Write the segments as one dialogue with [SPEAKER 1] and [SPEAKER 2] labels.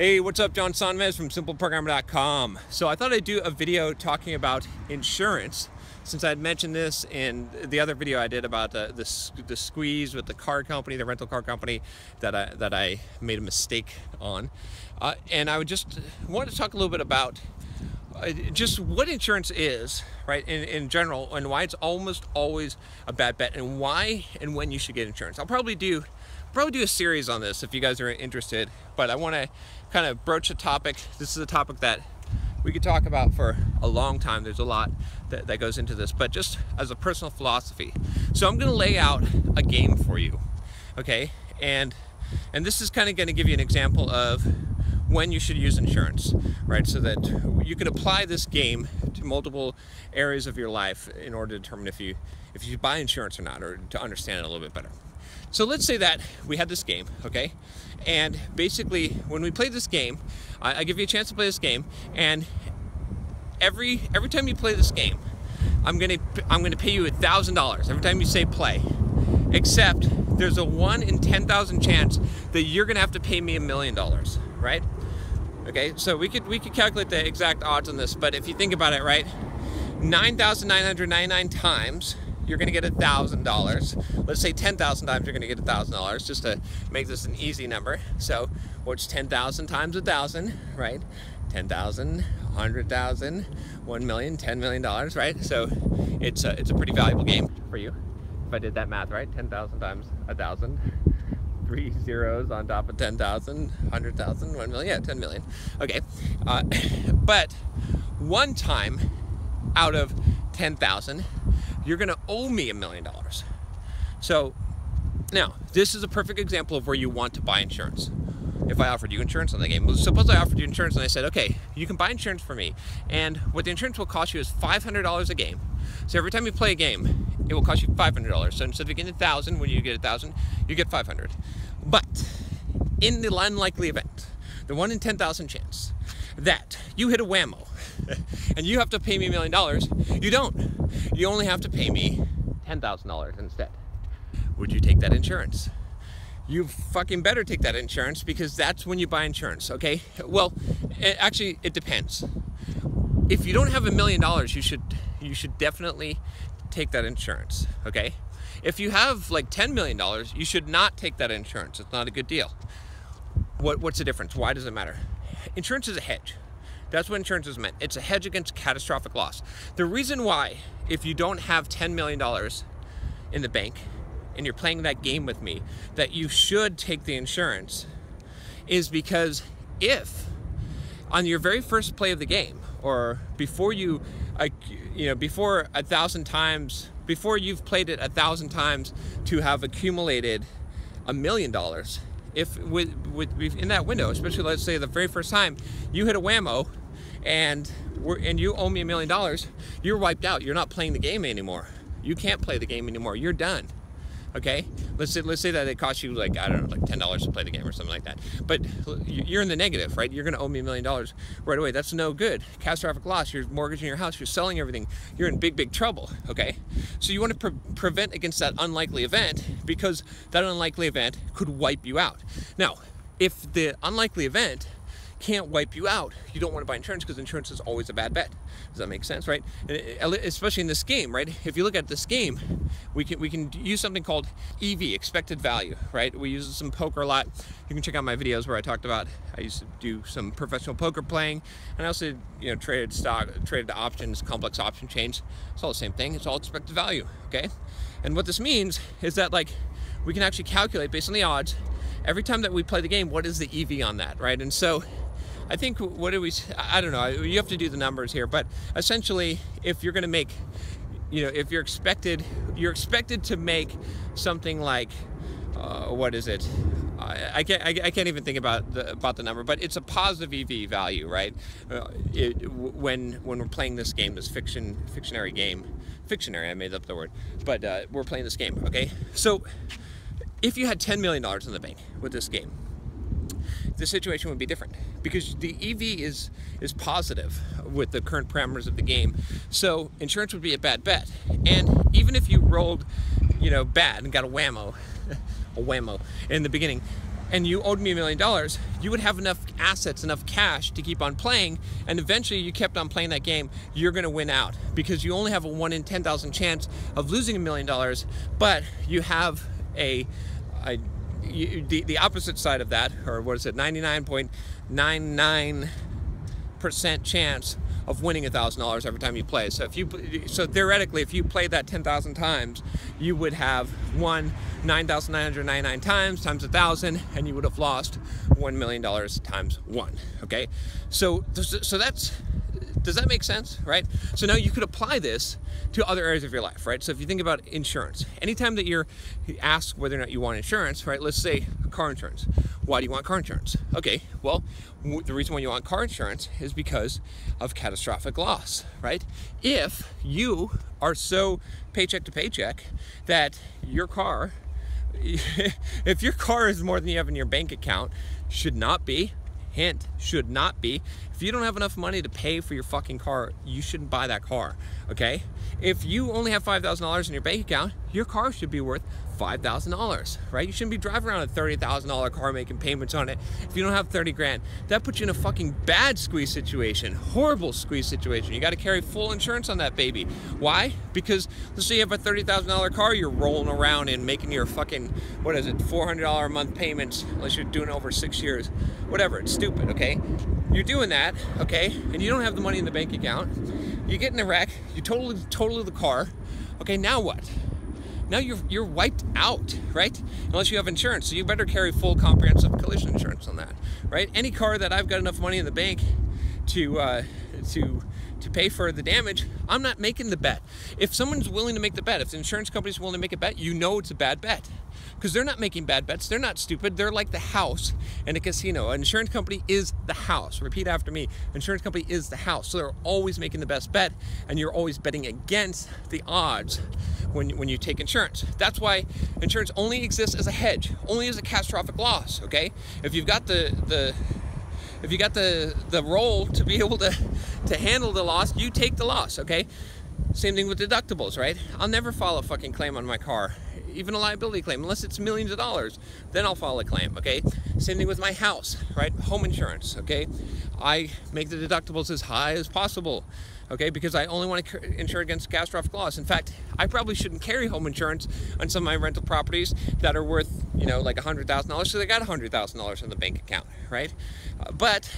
[SPEAKER 1] Hey, what's up? John Sonmez from SimpleProgrammer.com. So I thought I'd do a video talking about insurance, since I had mentioned this in the other video I did about the squeeze with the car company, the rental car company that I made a mistake on. And I would just want to talk a little bit about just what insurance is, right, in general, and why it's almost always a bad bet, and why and when you should get insurance. I'll probably do a series on this if you guys are interested, but I want to kind of broach a topic. This is a topic that we could talk about for a long time. There's a lot that goes into this, but just as a personal philosophy. So I'm going to lay out a game for you, okay? And this is kind of going to give you an example of when you should use insurance, right? So that you can apply this game to multiple areas of your life in order to determine if you buy insurance or not, or to understand it a little bit better. So let's say that we had this game, okay? And basically, when we play this game, I give you a chance to play this game, and every time you play this game, I'm gonna pay you $1,000 every time you say play. Except there's a 1 in 10,000 chance that you're gonna have to pay me $1 million, right? Okay, so we could calculate the exact odds on this, but if you think about it, right, 9,999 times you're going to get $1,000. Let's say 10,000 times you're going to get $1,000, just to make this an easy number. So what's 10,000 times 1,000, right? 10,000, 100,000, 1 million, $10 million, right? So it's a pretty valuable game for you. If I did that math right, 10,000 times 1,000, 3 zeros on top of 10,000, 100,000, 1 million, yeah, 10 million. Okay, but one time out of 10,000, you're gonna owe me $1 million. So now, this is a perfect example of where you want to buy insurance. If I offered you insurance on the game, suppose I offered you insurance and I said, okay, you can buy insurance for me, and what the insurance will cost you is $500 a game. So every time you play a game, it will cost you $500. So instead of getting 1,000, when you get 1,000, you get 500. But in the unlikely event, the 1 in 10,000 chance that you hit a whammo and you have to pay me $1 million, you don't. You only have to pay me $10,000 instead. Would you take that insurance? You fucking better take that insurance, because that's when you buy insurance, okay? Well, actually, it depends. If you don't have $1 million, you should definitely take that insurance, okay? If you have like $10 million, you should not take that insurance. It's not a good deal. What's the difference? Why does it matter? Insurance is a hedge. That's what insurance is meant. It's a hedge against catastrophic loss. The reason why, if you don't have $10 million in the bank and you're playing that game with me, that you should take the insurance, is because if on your very first play of the game, or before before 1,000 times, before you've played it 1,000 times to have accumulated $1 million, if in that window, especially let's say the very first time you hit a whammo and you owe me $1 million, you're wiped out. You're not playing the game anymore. You can't play the game anymore. You're done. Okay, let's say that it costs you like, I don't know, like $10 to play the game or something like that. But you're in the negative, right? You're going to owe me $1 million right away. That's no good. Catastrophic loss. You're mortgaging your house. You're selling everything. You're in big trouble. Okay, so you want to prevent against that unlikely event, because that unlikely event could wipe you out. Now, if the unlikely event can't wipe you out, you don't want to buy insurance, because insurance is always a bad bet. Does that make sense, right? Especially in this game, right? If you look at this game, we can use something called EV, expected value, right? We use some poker a lot. You can check out my videos where I talked about, I used to do some professional poker playing, and I also, traded stock, traded options, complex option chains. It's all the same thing. It's all expected value, okay? And what this means is that, like, we can actually calculate based on the odds every time that we play the game, what is the EV on that, right? And so I think, I don't know, you have to do the numbers here, but essentially, if you're going to make, if you're expected to make something like, what is it? I can't even think about the number, but it's a positive EV value, right? When we're playing this game, this fictionary game, I made up the word, but we're playing this game, okay? So if you had $10 million in the bank with this game, the situation would be different, because the EV is positive with the current parameters of the game. So insurance would be a bad bet. And even if you rolled, bad and got a whammo in the beginning, and you owed me $1 million, you would have enough assets, enough cash to keep on playing, and eventually you kept on playing that game, you're gonna win out, because you only have a 1 in 10,000 chance of losing $1 million, but you have the opposite side of that, or what is it, 99.99% chance of winning $1,000 every time you play. So theoretically, if you played that 10,000 times, you would have won 9,999 times 1,000, and you would have lost $1 million times 1. Okay, so that's, does that make sense, right? So now you could apply this to other areas of your life, right? So if you think about insurance, anytime that you're asked whether or not you want insurance, right? Let's say car insurance. Why do you want car insurance? Okay, well, the reason why you want car insurance is because of catastrophic loss, right? If you are so paycheck to paycheck that your car, if your car is more than you have in your bank account, should not be, hint, should not be. If you don't have enough money to pay for your fucking car, you shouldn't buy that car, okay? If you only have $5,000 in your bank account, your car should be worth $5,000, right? You shouldn't be driving around a $30,000 car making payments on it if you don't have 30 grand. That puts you in a fucking bad squeeze situation, horrible squeeze situation. You got to carry full insurance on that baby. Why? Because let's say you have a $30,000 car you're rolling around in, making your fucking, what is it, $400 a month payments, unless you're doing it over 6 years. Whatever, it's stupid, okay? You're doing that, okay? And you don't have the money in the bank account. You get in a wreck, you total the car. Okay, now what? Now you're wiped out, right? Unless you have insurance. So you better carry full comprehensive collision insurance on that, right? Any car that I've got enough money in the bank to pay for the damage, I'm not making the bet. If someone's willing to make the bet, if the insurance company's willing to make a bet, you know it's a bad bet. Because they're not making bad bets. They're not stupid. They're like the house in a casino. An insurance company is the house. Repeat after me. Insurance company is the house. So they're always making the best bet, and you're always betting against the odds when you take insurance. That's why insurance only exists as a hedge, only as a catastrophic loss, okay? If you've got the role to be able to handle the loss, you take the loss, okay? Same thing with deductibles, right? I'll never file a fucking claim on my car, even a liability claim, unless it's millions of dollars. Then I'll file a claim, okay? Same thing with my house, right? Home insurance, okay? I make the deductibles as high as possible, okay? Because I only want to insure against catastrophic loss. In fact, I probably shouldn't carry home insurance on some of my rental properties that are worth, you know, like $100,000, so they got $100,000 in the bank account, right? But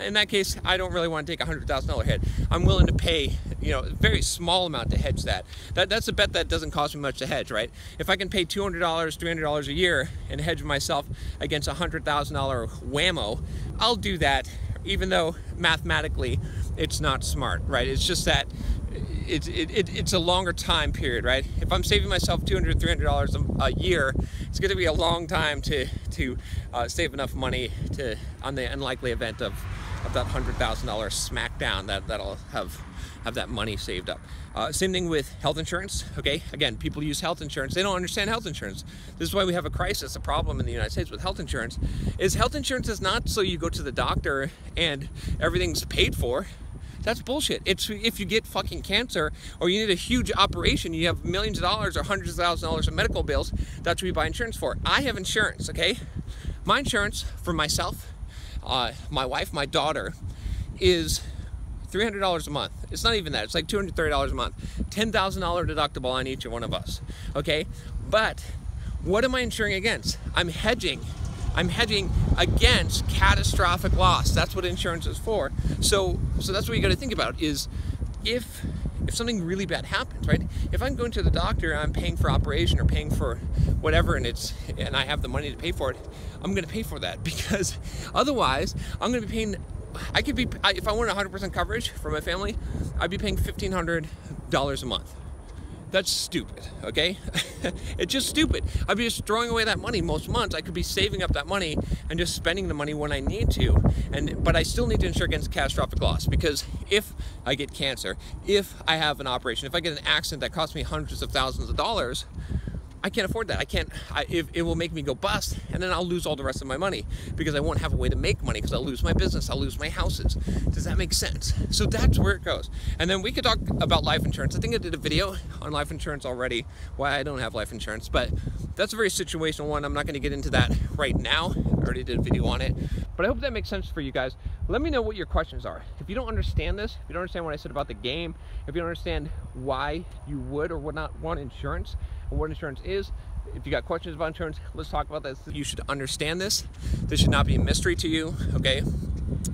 [SPEAKER 1] in that case, I don't really want to take a $100,000 hit. I'm willing to pay, you know, a very small amount to hedge that. That's a bet that doesn't cost me much to hedge, right? If I can pay $200, $300 a year and hedge myself against a $100,000 whammo, I'll do that, even though mathematically it's not smart, right? It's just that it's a longer time period, right? If I'm saving myself $200, $300 a year, it's going to be a long time to save enough money on the unlikely event of that $100,000 smackdown that'll have that money saved up. Same thing with health insurance, okay? Again, people use health insurance. They don't understand health insurance. This is why we have a crisis, a problem in the United States with health insurance. Health insurance is not so you go to the doctor and everything's paid for. That's bullshit. It's if you get fucking cancer or you need a huge operation, you have millions of dollars or hundreds of thousands of dollars of medical bills, that's what you buy insurance for. I have insurance, okay? My insurance for myself, my wife, my daughter, is $300 a month. It's not even that. It's like $230 a month. $10,000 deductible on each one of us, okay? But what am I insuring against? I'm hedging against catastrophic loss. That's what insurance is for. So that's what you got to think about is if something really bad happens, right? If I'm going to the doctor and I'm paying for operation or paying for whatever and I have the money to pay for it, I'm going to pay for that, because otherwise I'm going to be paying. If I wanted 100% coverage for my family, I'd be paying $1,500 a month. That's stupid, okay? It's just stupid. I'd be just throwing away that money most months. I could be saving up that money and just spending the money when I need to. But I still need to insure against catastrophic loss, because if I get cancer, if I have an operation, if I get an accident that costs me hundreds of thousands of dollars, I can't afford that. It will make me go bust, and then I'll lose all the rest of my money because I won't have a way to make money, because I'll lose my business, I'll lose my houses. Does that make sense? So that's where it goes. And then we could talk about life insurance. I think I did a video on life insurance already, why I don't have life insurance, but that's a very situational one. I'm not going to get into that right now. I already did a video on it, but I hope that makes sense for you guys. Let me know what your questions are. If you don't understand this, if you don't understand what I said about the game, if you don't understand why you would or would not want insurance, or what insurance is, if you got questions about insurance, let's talk about this. You should understand this. This should not be a mystery to you, okay?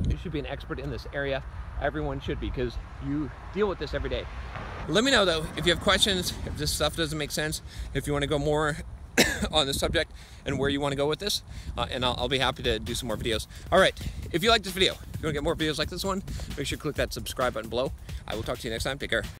[SPEAKER 1] You should be an expert in this area. Everyone should be, because you deal with this every day. Let me know though if you have questions, if this stuff doesn't make sense, if you want to go more on the subject and where you want to go with this, and I'll be happy to do some more videos. All right, if you like this video, if you want to get more videos like this one, make sure you click that subscribe button below. I will talk to you next time. Take care.